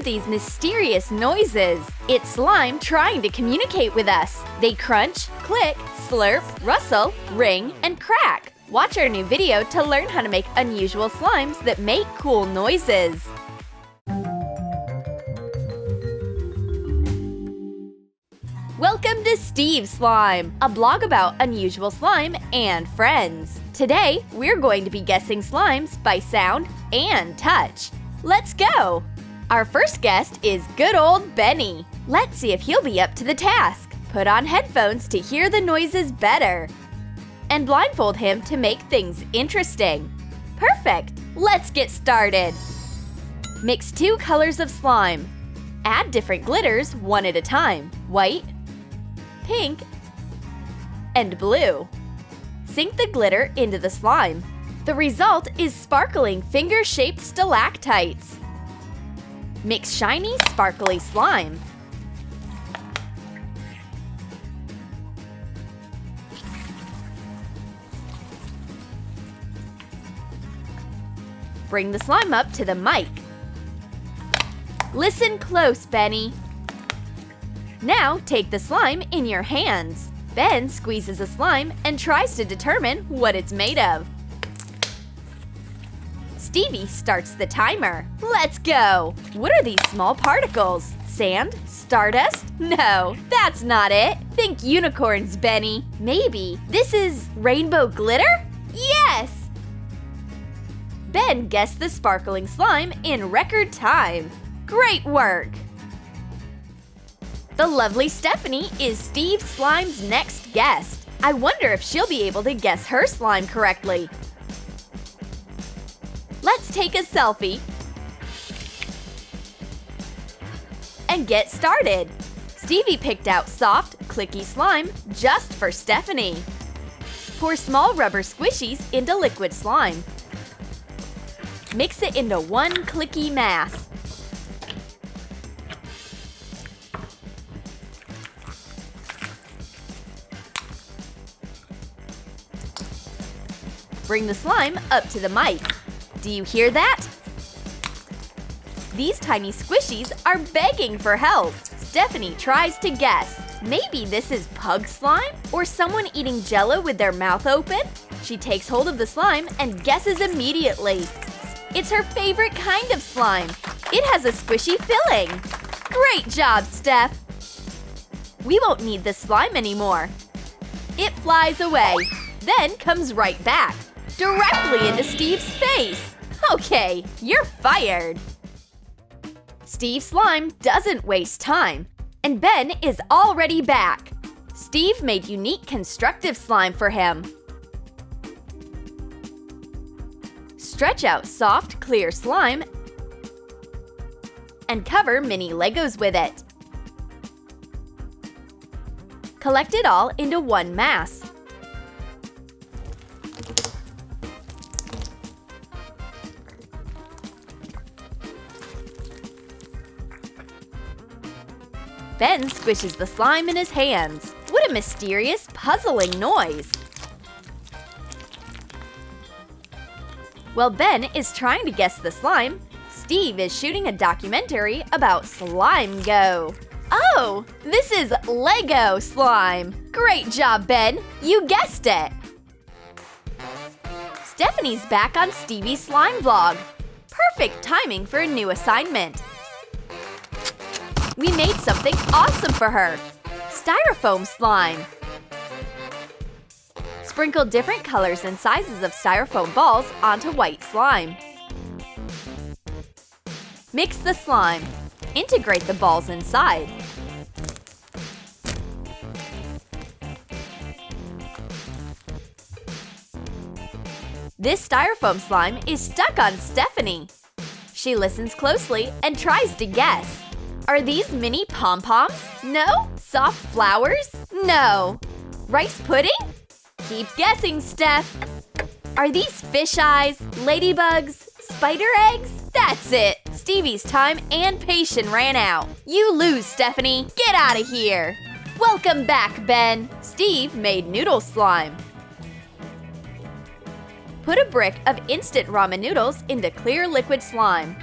these mysterious noises? It's slime trying to communicate with us. They crunch, click, slurp, rustle, ring, and crack. Watch our new video to learn how to make unusual slimes that make cool noises. Welcome to Steve Slime, a blog about unusual slime and friends. Today, we're going to be guessing slimes by sound and touch. Let's go! Our first guest is good old Benny. Let's see if he'll be up to the task. Put on headphones to hear the noises better. And blindfold him to make things interesting. Perfect! Let's get started. Mix 2 colors of slime. Add different glitters one at a time. White, pink, and blue. Sink the glitter into the slime. The result is sparkling finger-shaped stalactites. Mix shiny, sparkly slime. Bring the slime up to the mic. Listen close, Benny. Now take the slime in your hands. Ben squeezes a slime and tries to determine what it's made of. Stevie starts the timer. Let's go! What are these small particles? Sand? Stardust? No, that's not it. Think unicorns, Benny. Maybe this is rainbow glitter? Yes! Ben guessed the sparkling slime in record time. Great work! The lovely Stephanie is Steve Slime's next guest. I wonder if she'll be able to guess her slime correctly. Let's take a selfie and get started. Stevie picked out soft, clicky slime just for Stephanie. Pour small rubber squishies into liquid slime. Mix it into one clicky mass. Bring the slime up to the mic. Do you hear that? These tiny squishies are begging for help. Stephanie tries to guess. Maybe this is pug slime? Or someone eating Jell-O with their mouth open? She takes hold of the slime and guesses immediately. It's her favorite kind of slime. It has a squishy filling. Great job, Steph! We won't need this slime anymore. It flies away, then comes right back. Directly into Steve's face! Okay, you're fired! Steve Slime doesn't waste time, and Ben is already back. Steve made unique constructive slime for him. Stretch out soft, clear slime and cover mini Legos with it. Collect it all into one mass. Ben squishes the slime in his hands. What a mysterious, puzzling noise! While Ben is trying to guess the slime, Steve is shooting a documentary about Slime Go. Oh, this is Lego slime! Great job, Ben! You guessed it! Stephanie's back on Stevie's slime vlog. Perfect timing for a new assignment. We made something awesome for her! Styrofoam slime! Sprinkle different colors and sizes of styrofoam balls onto white slime. Mix the slime. Integrate the balls inside. This styrofoam slime is stuck on Stephanie. She listens closely and tries to guess. Are these mini pom-poms? No? Soft flowers? No. Rice pudding? Keep guessing, Steph. Are these fish eyes, ladybugs, spider eggs? That's it. Stevie's time and patience ran out. You lose, Stephanie. Get out of here. Welcome back, Ben. Steve made noodle slime. Put a brick of instant ramen noodles into clear liquid slime.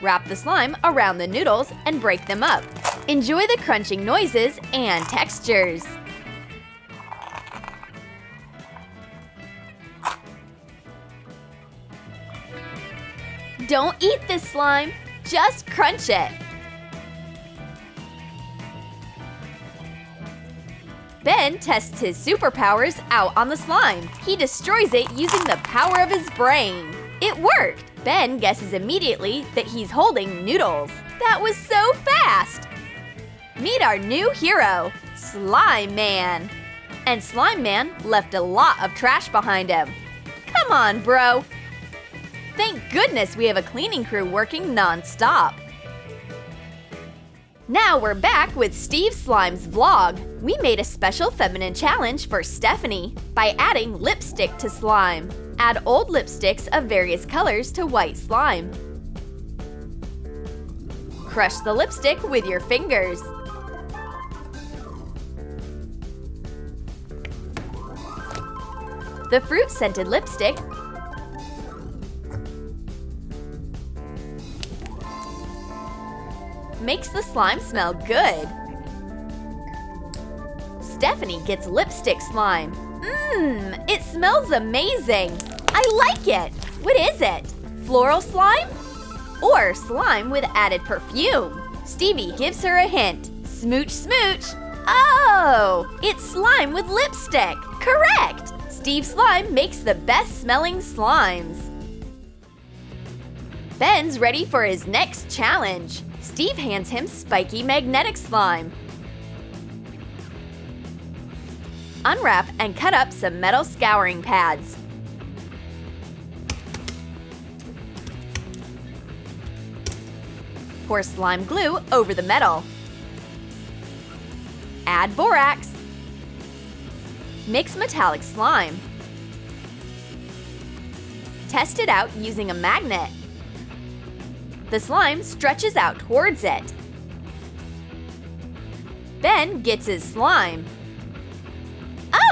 Wrap the slime around the noodles and break them up. Enjoy the crunching noises and textures. Don't eat this slime, just crunch it. Ben tests his superpowers out on the slime. He destroys it using the power of his brain. It worked! Ben guesses immediately that he's holding noodles. That was so fast! Meet our new hero, Slime Man. And Slime Man left a lot of trash behind him. Come on, bro! Thank goodness we have a cleaning crew working non-stop. Now we're back with Steve Slime's vlog. We made a special feminine challenge for Stephanie by adding lipstick to slime. Add old lipsticks of various colors to white slime. Crush the lipstick with your fingers. The fruit-scented lipstick makes the slime smell good. Stephanie gets lipstick slime. It smells amazing. I like it. What is it? Floral slime? Or slime with added perfume? Stevie gives her a hint. Smooch, smooch. Oh, it's slime with lipstick. Correct. Steve Slime makes the best smelling slimes. Ben's ready for his next challenge. Steve hands him spiky magnetic slime. Unwrap and cut up some metal scouring pads. Pour slime glue over the metal. Add borax. Mix metallic slime. Test it out using a magnet. The slime stretches out towards it. Ben gets his slime.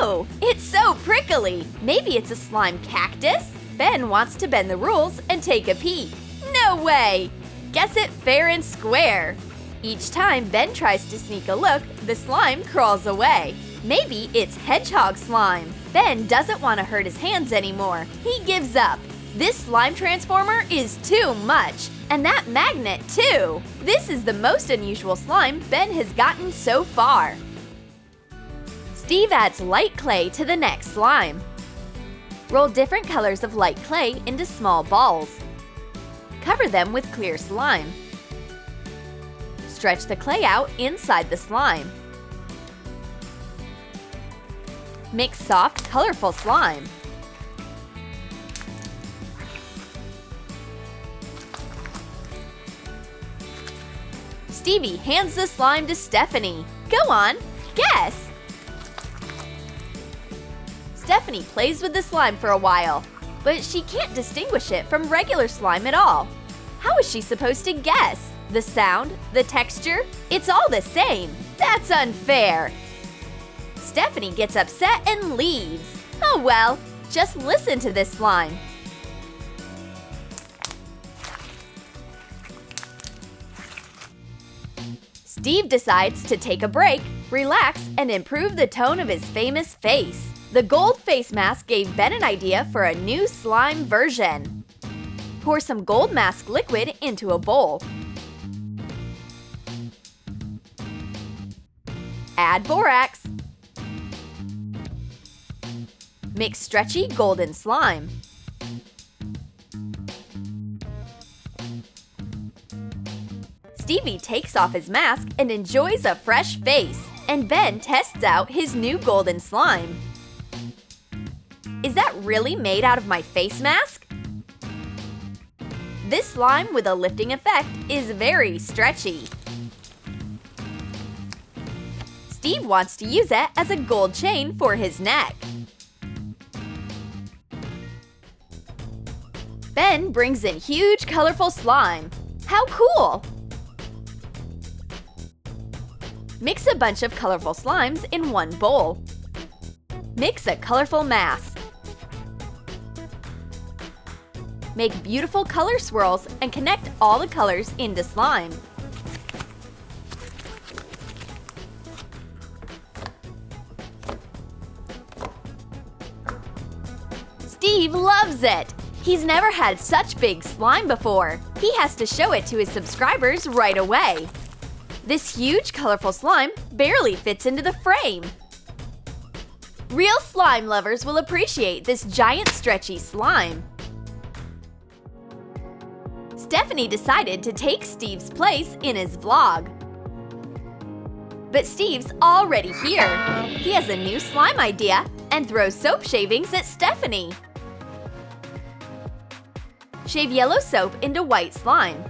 Oh, it's so prickly! Maybe it's a slime cactus? Ben wants to bend the rules and take a peek. No way! Guess it fair and square. Each time Ben tries to sneak a look, the slime crawls away. Maybe it's hedgehog slime. Ben doesn't want to hurt his hands anymore. He gives up. This slime transformer is too much. And that magnet too! This is the most unusual slime Ben has gotten so far. Steve adds light clay to the next slime. Roll different colors of light clay into small balls. Cover them with clear slime. Stretch the clay out inside the slime. Mix soft, colorful slime. Stevie hands the slime to Stephanie. Go on, guess! Stephanie plays with the slime for a while, but she can't distinguish it from regular slime at all. How is she supposed to guess? The sound, the texture, it's all the same. That's unfair. Stephanie gets upset and leaves. Oh well, just listen to this slime. Steve decides to take a break, relax, and improve the tone of his famous face. The gold face mask gave Ben an idea for a new slime version. Pour some gold mask liquid into a bowl. Add borax. Mix stretchy golden slime. Stevie takes off his mask and enjoys a fresh face, and Ben tests out his new golden slime. Is that really made out of my face mask? This slime with a lifting effect is very stretchy. Steve wants to use it as a gold chain for his neck. Ben brings in huge, colorful slime. How cool! Mix a bunch of colorful slimes in one bowl. Mix a colorful mass. Make beautiful color swirls and connect all the colors into slime. Steve loves it! He's never had such big slime before. He has to show it to his subscribers right away. This huge, colorful slime barely fits into the frame. Real slime lovers will appreciate this giant, stretchy slime. Stephanie decided to take Steve's place in his vlog. But Steve's already here. He has a new slime idea and throws soap shavings at Stephanie. Shave yellow soap into white slime.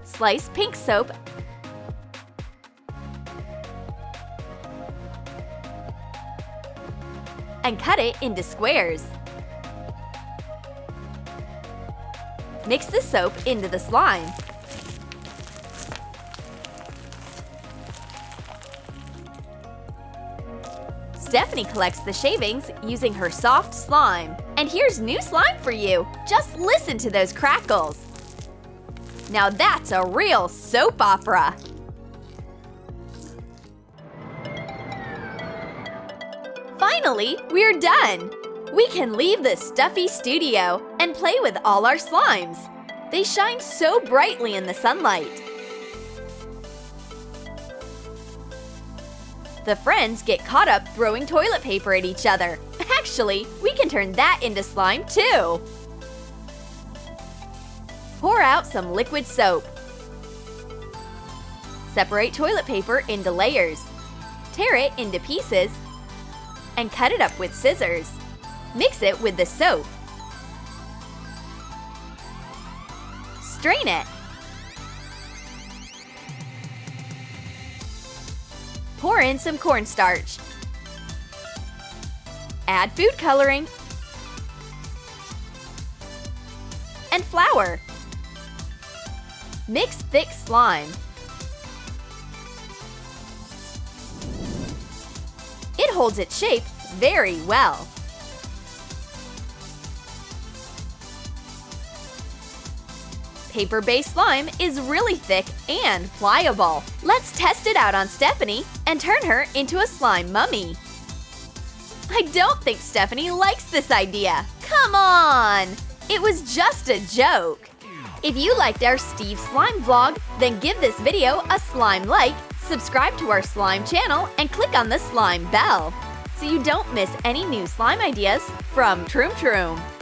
Slice pink soap and cut it into squares. Mix the soap into the slime. Stephanie collects the shavings using her soft slime. And here's new slime for you! Just listen to those crackles! Now that's a real soap opera! Finally, we're done! We can leave the stuffy studio and play with all our slimes. They shine so brightly in the sunlight. The friends get caught up throwing toilet paper at each other. Actually, we can turn that into slime too! Pour out some liquid soap. Separate toilet paper into layers. Tear it into pieces and cut it up with scissors. Mix it with the soap. Strain it. Pour in some cornstarch. Add food coloring and flour. Mix thick slime. It holds its shape very well. PaperBased Slime is really thick and pliable. Let's test it out on Stephanie and turn her into a slime mummy. I don't think Stephanie likes this idea. Come on! It was just a joke. If you liked our Steve Slime vlog, then give this video a slime like, subscribe to our slime channel, and click on the slime bell so you don't miss any new slime ideas from Troom.